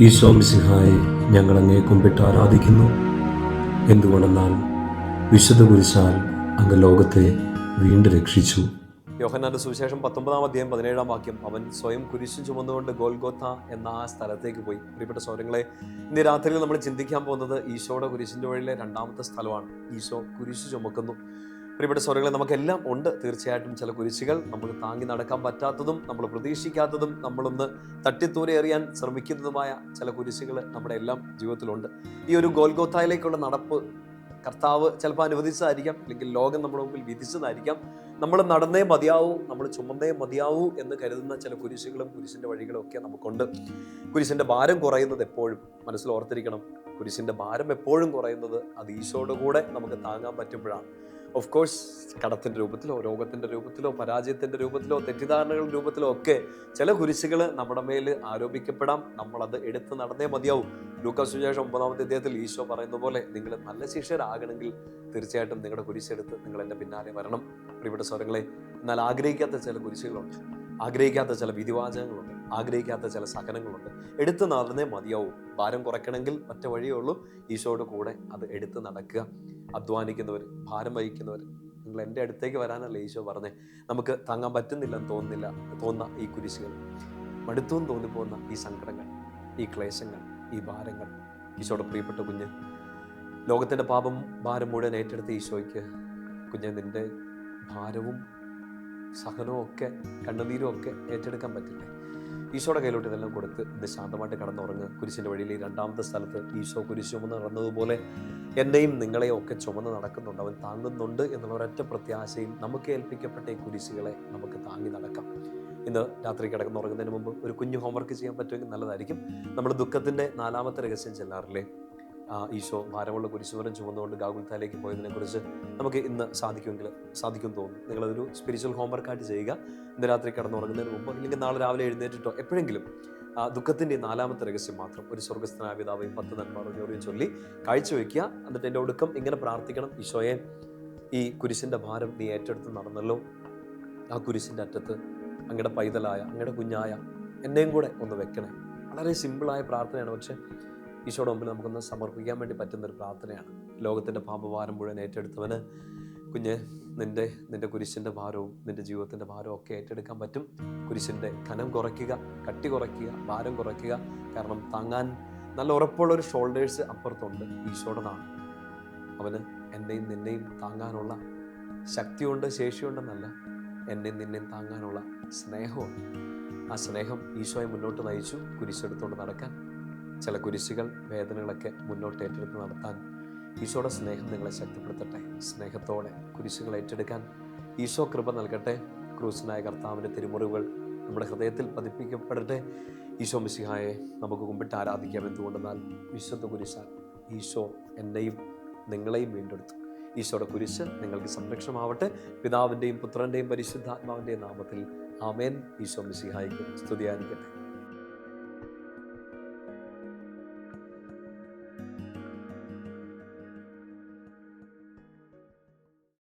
ഈശോ മിശിഹായെ ഞങ്ങൾ അങ്ങേ കുമ്പിട്ട് ആരാധിക്കുന്നു. എന്തുകൊണ്ടെന്നാൽ വിശുദ്ധ കുരിശാൽ അങ്ങ് ലോകത്തെ വീണ്ടും രക്ഷിച്ചു. യോഹന്നാന്റെ സുവിശേഷം 19-17 അവൻ സ്വയം കുരിശു ചുമന്നുകൊണ്ട് ഗോൽഗോത്ത എന്ന ആ സ്ഥലത്തേക്ക് പോയി. പ്രിയപ്പെട്ട സഹോദരങ്ങളെ, ഇന്ന് രാത്രിയിൽ നമ്മൾ ചിന്തിക്കാൻ പോകുന്നത് ഈശോയുടെ കുരിശിൻ്റെ വഴിയിലെ രണ്ടാമത്തെ സ്ഥലമാണ്. ഈശോ കുരിശു ചുമക്കുന്നു. പ്രിയപ്പെട്ട സഹോദരങ്ങളെ, നമുക്കെല്ലാം ഉണ്ട് തീർച്ചയായിട്ടും ചില കുരിശുകൾ നമുക്ക് താങ്ങി നടക്കാൻ പറ്റാത്തതും നമ്മൾ പ്രതീക്ഷിക്കാത്തതും നമ്മളൊന്ന് തട്ടിത്തൂരെ എറിയാൻ ശ്രമിക്കുന്നതുമായ ചില കുരിശുകൾ നമ്മുടെ എല്ലാം ജീവിതത്തിലുണ്ട്. ഈ ഒരു ഗോൽഗോത്തായിലേക്കുള്ള നടപ്പ് കർത്താവ് ചിലപ്പോൾ അനുവദിച്ചതായിരിക്കാം, അല്ലെങ്കിൽ ലോകം നമ്മുടെ മുമ്പിൽ വിധിച്ചതായിരിക്കാം. നമ്മൾ നടന്നേ മതിയാവൂ, നമ്മൾ ചുമന്നേ മതിയാവൂ എന്ന് കരുതുന്ന ചില കുരിശുകളും കുരിശിൻ്റെ വഴികളും ഒക്കെ നമുക്കുണ്ട്. കുരിശിൻ്റെ ഭാരം കുറയുന്നത് എപ്പോഴും മനസ്സിൽ ഓർത്തിരിക്കണം. കുരിശിൻ്റെ ഭാരം എപ്പോഴും കുറയുന്നത് അത് ഈശോയുടെ കൂടെ നമുക്ക് താങ്ങാൻ പറ്റുമ്പോഴാണ്. ഓഫ് കോഴ്സ്, കടത്തിൻ്റെ രൂപത്തിലോ രോഗത്തിൻ്റെ രൂപത്തിലോ പരാജയത്തിൻ്റെ രൂപത്തിലോ തെറ്റിദ്ധാരണകളുടെ രൂപത്തിലോ ഒക്കെ ചില കുരിശുകൾ നമ്മുടെ മേൽ ആരോപിക്കപ്പെടാം. നമ്മളത് എടുത്ത് നടന്നേ മതിയാവും. ലൂക്കാസ് സുവിശേഷം 9-ാം ഈശോ പറയുന്ന പോലെ, നിങ്ങൾ നല്ല ശിഷ്യരാകണമെങ്കിൽ തീർച്ചയായിട്ടും നിങ്ങളുടെ കുരിശെടുത്ത് നിങ്ങൾ എൻ്റെ പിന്നാലെ വരണം. പ്രിയപ്പെട്ട സ്വരങ്ങളെ, എന്നാൽ ആഗ്രഹിക്കാത്ത ചില കുരിശുകളുണ്ട്, ആഗ്രഹിക്കാത്ത ചില വിധിവാചകങ്ങളുണ്ട്, ആഗ്രഹിക്കാത്ത ചില സഹനങ്ങളുണ്ട്. എടുത്ത് നടന്നേ മതിയാവും. ഭാരം കുറയ്ക്കണമെങ്കിൽ ഒറ്റ വഴിയേ ഉള്ളൂ, ഈശോയുടെ കൂടെ അത് എടുത്ത് നടക്കുക. അധ്വാനിക്കുന്നവർ, ഭാരം വഹിക്കുന്നവർ, നിങ്ങൾ എൻ്റെ അടുത്തേക്ക് വരാനല്ല ഈശോ പറഞ്ഞേ. നമുക്ക് താങ്ങാൻ പറ്റുന്നില്ലെന്ന് തോന്നുന്ന ഈ കുരിശുകൾ, മടുത്തും തോന്നിപ്പോകുന്ന ഈ സങ്കടങ്ങൾ, ഈ ക്ലേശങ്ങൾ, ഈ ഭാരങ്ങൾ, ഈശോയുടെ പ്രിയപ്പെട്ട കുഞ്ഞ്, ലോകത്തിൻ്റെ ഭാരം മുഴുവൻ ഏറ്റെടുത്ത ഈശോയ്ക്ക്, കുഞ്ഞ്, നിൻ്റെ ഭാരവും സഹനവും ഒക്കെ കണ്ണുനീരും ഒക്കെ ഏറ്റെടുക്കാൻ പറ്റില്ലേ? ഈശോയുടെ കയ്യിലോട്ട് ഇതെല്ലാം കൊടുത്ത് ഇന്ന് ശാന്തമായിട്ട് കടന്നുറങ്ങുക. കുരിശിൻ്റെ വഴിയിൽ ഈ രണ്ടാമത്തെ സ്ഥലത്ത് ഈശോ കുരിശ് ചുമന്ന് നടന്നതുപോലെ എന്നെയും നിങ്ങളെയും ഒക്കെ ചുമന്ന് നടക്കുന്നുണ്ട്, അവൻ താങ്ങുന്നുണ്ട് എന്നുള്ള ഒരൊറ്റ പ്രത്യാശയിൽ നമുക്ക് ഏൽപ്പിക്കപ്പെട്ട ഈ കുരിശുകളെ നമുക്ക് താങ്ങി നടക്കാം. ഇന്ന് രാത്രി കിടന്നുറങ്ങുന്നതിന് മുമ്പ് ഒരു കുഞ്ഞു ഹോംവർക്ക് ചെയ്യാൻ പറ്റുമെങ്കിൽ നല്ലതായിരിക്കും. നമ്മൾ ദുഃഖത്തിൻ്റെ 4-ാമത്തെ രഹസ്യം ചെല്ലാറില്ലേ? ഈശോ ഭാരമുള്ള കുരിശുമരം ചുമന്നുകൊണ്ട് ഗാഗുൽത്തായിലേക്ക് പോയതിനെക്കുറിച്ച് നമുക്ക് ഇന്ന് സാധിക്കും തോന്നുന്നു. നിങ്ങളതൊരു സ്പിരിച്വൽ ഹോംവർക്കായിട്ട് ചെയ്യുക. ഇന്ന് രാത്രി കിടന്നുറങ്ങുന്നതിന് മുമ്പ്, അല്ലെങ്കിൽ നാളെ രാവിലെ എഴുന്നേറ്റിട്ടോ എപ്പോഴെങ്കിലും ദുഃഖത്തിൻ്റെ 4-ാമത്തെ രഹസ്യം മാത്രം ഒരു സ്വർഗ്ഗസ്ഥനായ പിതാവേയും 10 നന്മ ചൊല്ലി കാഴ്ചവെക്കുക. എന്നിട്ട് എൻ്റെ ഒടുക്കം ഇങ്ങനെ പ്രാർത്ഥിക്കണം: ഈശോയെ, ഈ കുരിശിൻ്റെ ഭാരം നീ ഏറ്റെടുത്ത് നടന്നല്ലോ. ആ കുരിശിൻ്റെ അറ്റത്ത് അങ്ങയുടെ പൈതലായ, അങ്ങയുടെ കുഞ്ഞായ എന്നെയും കൂടെ ഒന്ന് വെക്കണേ. വളരെ സിമ്പിളായ പ്രാർത്ഥനയാണ്, പക്ഷേ ഈശോയുടെ മുമ്പിൽ നമുക്കൊന്ന് സമർപ്പിക്കാൻ വേണ്ടി പറ്റുന്നൊരു പ്രാർത്ഥനയാണ്. ലോകത്തിൻ്റെ പാപഭാരം മുഴുവൻ ഏറ്റെടുത്തവന്, കുഞ്ഞ്, നിന്റെ കുരിശിൻ്റെ ഭാരവും നിന്റെ ജീവിതത്തിൻ്റെ ഭാരവും ഒക്കെ ഏറ്റെടുക്കാൻ പറ്റും. കുരിശിൻ്റെ കനം കുറയ്ക്കുക, കട്ടി കുറയ്ക്കുക, ഭാരം കുറയ്ക്കുക. കാരണം താങ്ങാൻ നല്ല ഉറപ്പുള്ളൊരു ഷോൾഡേഴ്സ് അപ്പുറത്തുണ്ട്, ഈശോയുടേതാണ്. അവന് എന്നെയും നിന്നെയും താങ്ങാനുള്ള ശക്തിയുണ്ട്, ശേഷിയുണ്ടെന്നല്ല, എന്നെയും നിന്നെയും താങ്ങാനുള്ള സ്നേഹമുണ്ട്. ആ സ്നേഹം ഈശോയെ മുന്നോട്ട് നയിച്ചു കുരിശെടുത്തുകൊണ്ട് നടക്കാൻ. ചില കുരിശുകൾ, വേദനകളൊക്കെ മുന്നോട്ട് ഏറ്റെടുത്ത് നടത്താൻ ഈശോയുടെ സ്നേഹം നിങ്ങളെ ശക്തിപ്പെടുത്തട്ടെ. സ്നേഹത്തോടെ കുരിശുകൾ ഏറ്റെടുക്കാൻ ഈശോ കൃപ നൽകട്ടെ. ക്രൂശനായ കർത്താവിൻ്റെ തിരുമുറിവുകൾ നമ്മുടെ ഹൃദയത്തിൽ പതിപ്പിക്കപ്പെടട്ടെ. ഈശോ മിശിഹായെ നമുക്ക് കുമ്പിട്ട് ആരാധിക്കാം. എന്തുകൊണ്ടെന്നാൽ വിശുദ്ധ കുരിശാൽ ഈശോ എന്നെയും നിങ്ങളെയും വീണ്ടെടുത്തു. ഈശോയുടെ കുരിശ് നിങ്ങൾക്ക് സംരക്ഷണമാവട്ടെ. പിതാവിൻ്റെയും പുത്രൻ്റെയും പരിശുദ്ധാത്മാവിൻ്റെയും നാമത്തിൽ ആമേൻ. ഈശോ മിശിഹായ്ക്ക് സ്തുതിയായിരിക്കട്ടെ.